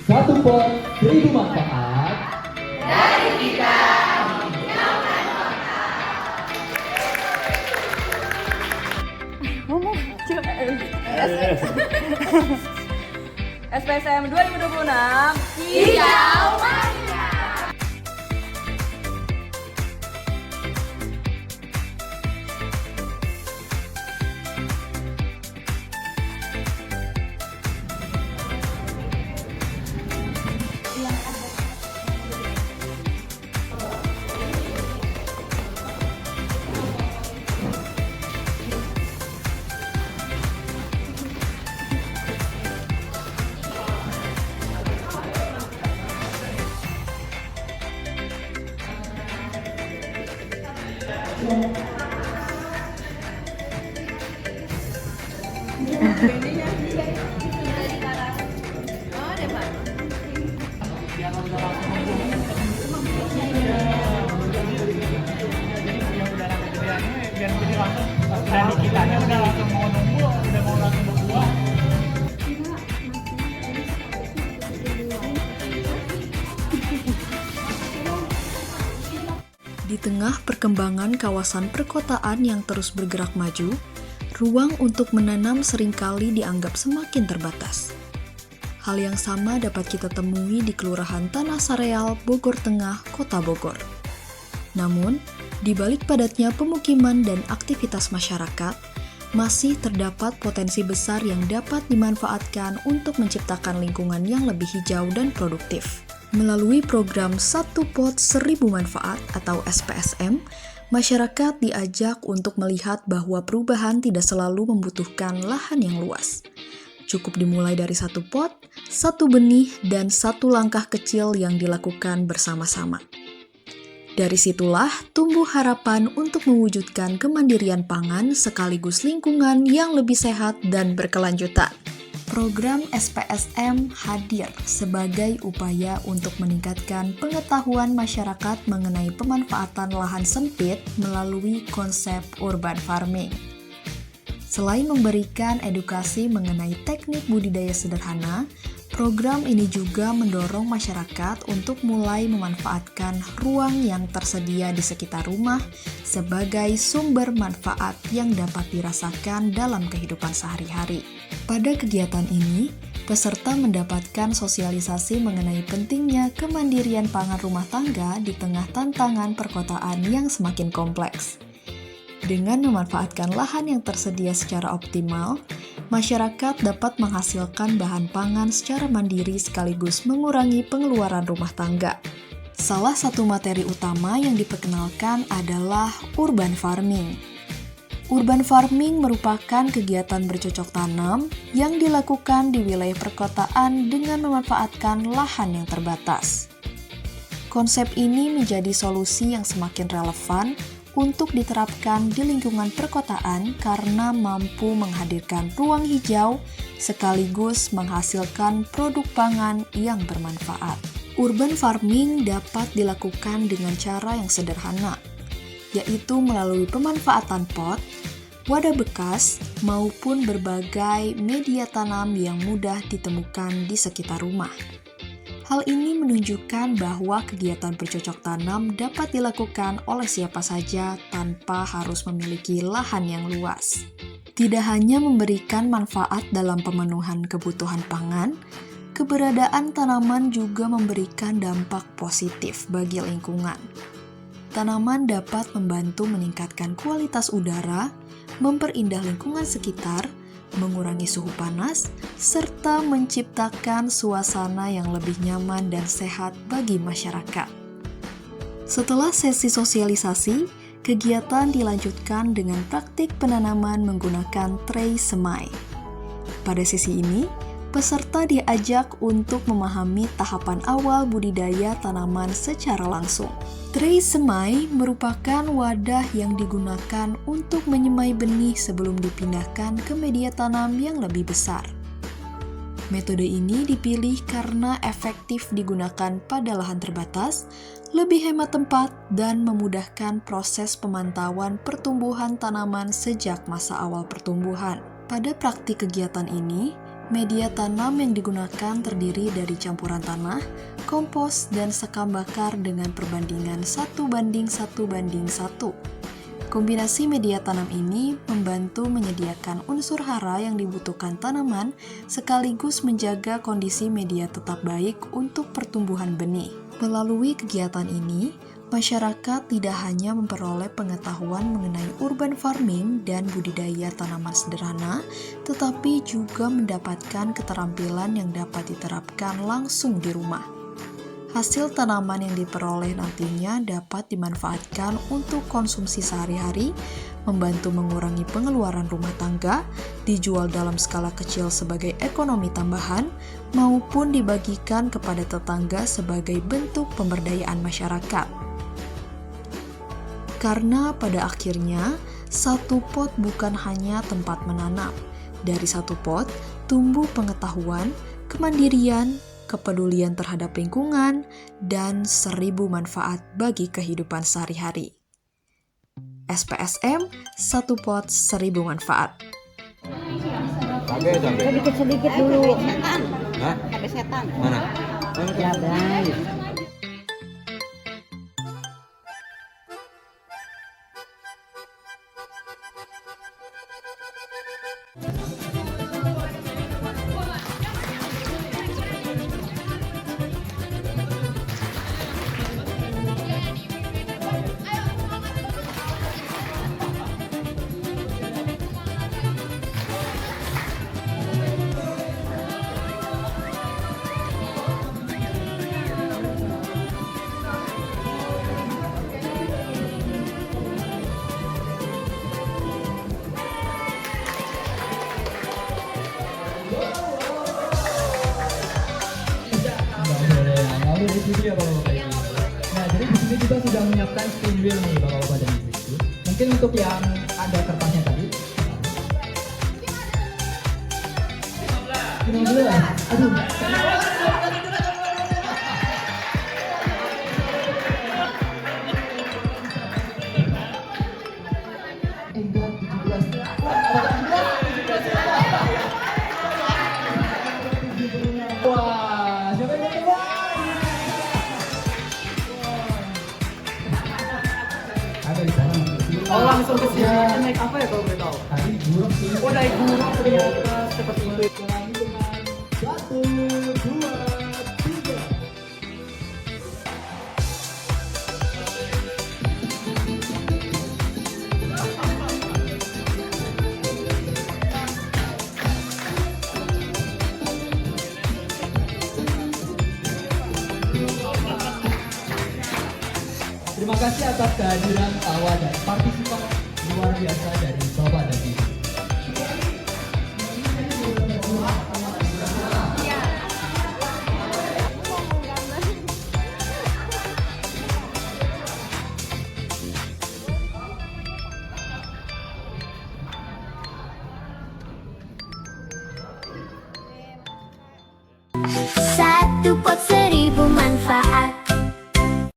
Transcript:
Satu pot 1000 manfaat dari kita. SPSM 2026 Hijau. Dan kitanya udah langsung mau nunggu, udah mau langsung berbuah. Di tengah perkembangan kawasan perkotaan yang terus bergerak maju, ruang untuk menanam seringkali dianggap semakin terbatas. Hal yang sama dapat kita temui di Kelurahan Tanah Sareal, Bogor Tengah, Kota Bogor. Namun, di balik padatnya pemukiman dan aktivitas masyarakat, masih terdapat potensi besar yang dapat dimanfaatkan untuk menciptakan lingkungan yang lebih hijau dan produktif. Melalui program Satu Pot 1000 Manfaat atau SPSM, masyarakat diajak untuk melihat bahwa perubahan tidak selalu membutuhkan lahan yang luas. Cukup dimulai dari satu pot, satu benih, dan satu langkah kecil yang dilakukan bersama-sama. Dari situlah tumbuh harapan untuk mewujudkan kemandirian pangan sekaligus lingkungan yang lebih sehat dan berkelanjutan. Program SPSM hadir sebagai upaya untuk meningkatkan pengetahuan masyarakat mengenai pemanfaatan lahan sempit melalui konsep urban farming. Selain memberikan edukasi mengenai teknik budidaya sederhana, program ini juga mendorong masyarakat untuk mulai memanfaatkan ruang yang tersedia di sekitar rumah sebagai sumber manfaat yang dapat dirasakan dalam kehidupan sehari-hari. Pada kegiatan ini, peserta mendapatkan sosialisasi mengenai pentingnya kemandirian pangan rumah tangga di tengah tantangan perkotaan yang semakin kompleks. Dengan memanfaatkan lahan yang tersedia secara optimal, masyarakat dapat menghasilkan bahan pangan secara mandiri sekaligus mengurangi pengeluaran rumah tangga. Salah satu materi utama yang diperkenalkan adalah urban farming. Urban farming merupakan kegiatan bercocok tanam yang dilakukan di wilayah perkotaan dengan memanfaatkan lahan yang terbatas. Konsep ini menjadi solusi yang semakin relevan untuk diterapkan di lingkungan perkotaan karena mampu menghadirkan ruang hijau sekaligus menghasilkan produk pangan yang bermanfaat. Urban farming dapat dilakukan dengan cara yang sederhana, yaitu melalui pemanfaatan pot, wadah bekas, maupun berbagai media tanam yang mudah ditemukan di sekitar rumah. Hal ini menunjukkan bahwa kegiatan bercocok tanam dapat dilakukan oleh siapa saja tanpa harus memiliki lahan yang luas. Tidak hanya memberikan manfaat dalam pemenuhan kebutuhan pangan, keberadaan tanaman juga memberikan dampak positif bagi lingkungan. Tanaman dapat membantu meningkatkan kualitas udara, memperindah lingkungan sekitar, mengurangi suhu panas, serta menciptakan suasana yang lebih nyaman dan sehat bagi masyarakat. Setelah sesi sosialisasi, kegiatan dilanjutkan dengan praktik penanaman menggunakan tray semai. Pada sesi ini, peserta diajak untuk memahami tahapan awal budidaya tanaman secara langsung. Tray semai merupakan wadah yang digunakan untuk menyemai benih sebelum dipindahkan ke media tanam yang lebih besar. Metode ini dipilih karena efektif digunakan pada lahan terbatas, lebih hemat tempat, dan memudahkan proses pemantauan pertumbuhan tanaman sejak masa awal pertumbuhan. Pada praktik kegiatan ini, Media tanam yang digunakan terdiri dari campuran tanah, kompos, dan sekam bakar dengan perbandingan 1:1:1. Kombinasi media tanam ini membantu menyediakan unsur hara yang dibutuhkan tanaman sekaligus menjaga kondisi media tetap baik untuk pertumbuhan benih. Melalui kegiatan ini, masyarakat tidak hanya memperoleh pengetahuan mengenai urban farming dan budidaya tanaman sederhana, tetapi juga mendapatkan keterampilan yang dapat diterapkan langsung di rumah. Hasil tanaman yang diperoleh nantinya dapat dimanfaatkan untuk konsumsi sehari-hari, membantu mengurangi pengeluaran rumah tangga, dijual dalam skala kecil sebagai ekonomi tambahan, maupun dibagikan kepada tetangga sebagai bentuk pemberdayaan masyarakat. Karena pada akhirnya, satu pot bukan hanya tempat menanam. Dari satu pot, tumbuh pengetahuan, kemandirian, kepedulian terhadap lingkungan, dan 1000 manfaat bagi kehidupan sehari-hari. SPSM, satu pot 1000 manfaat. Cabai. Sedikit dulu. Hah? Cabai setan. Mana? Cabai. Lalu itu dia bapak-bapak ibu. Nah, jadi di sini juga sudah menyiapkan spin wheel nih bapak-bapak dan ibu. Mungkin untuk yang ada kertasnya tadi. 15. Aduh. Enggak, 17. Wah, siapa yang menang? Ada di sana. Oh, langsung ke sini. Naik apa ya kalau boleh tahu? Tadi buruk sih. Oh, naik buruk ternyata seperti itu. Ulangi dengan 1, 2, 3. Terima kasih atas kehadiran tawa dan partisipan luar biasa dari Bapak dan Ibu. Satu pot